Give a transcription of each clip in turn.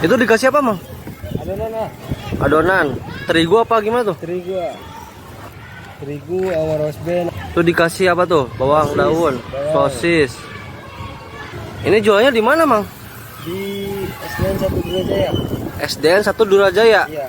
Itu dikasih apa, Mang? Adonan ah. Adonan. Terigu apa gimana tuh? Terigu ah. Terigu sama rose band. Tuh dikasih apa tuh? Bawang daun, sosis. Ini jualnya di mana, Mang? Di SDN 1 Durajaya. SDN 1 Durajaya. Iya.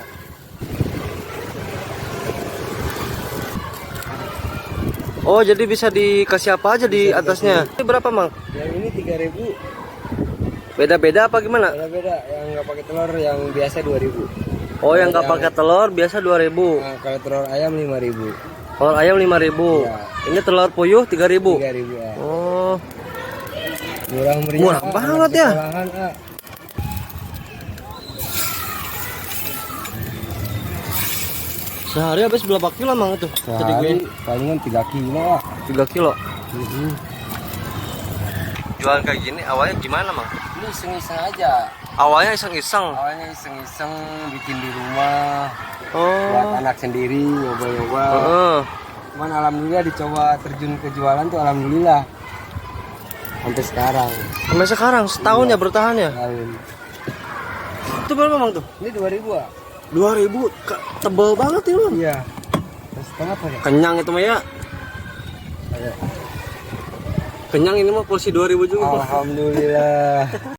Oh, jadi bisa dikasih apa aja di atasnya? Ini berapa, Mang? Yang ini 3.000. Beda-beda apa gimana? Beda-beda. Yang nggak pakai telur yang biasa 2.000. Oh, yang nggak pakai telur biasa 2.000. Nah, kalau telur ayam 5.000. Telur ayam 5.000. Iya. Ini telur puyuh 3.000. 3.000 ya. Oh, Murah meriah. murah banget ya. Sekolahan, ah. Sehari habis berapa kilo, Mang itu? Sehari palingan 3 kilo ah. 3 kilo. Jualan kayak gini awalnya gimana, Mang? Ini iseng-iseng aja. Awalnya iseng-iseng. Awalnya iseng-iseng bikin di rumah. Oh. Buat anak sendiri nyoba-nyoba. Heeh. Cuman alhamdulillah dicoba terjun ke jualan tuh alhamdulillah. Sampai sekarang. Sampai sekarang setahun ya bertahan ya? Tahun. Itu berapa, Mang tuh? Ini 2.000 ah. 2.000. Tebel banget ini, Mang. Iya. Setengah apa ya? Kenyang itu mah ya. Ada. Kenyang ini mah porsi 2.000 juga. Alhamdulillah.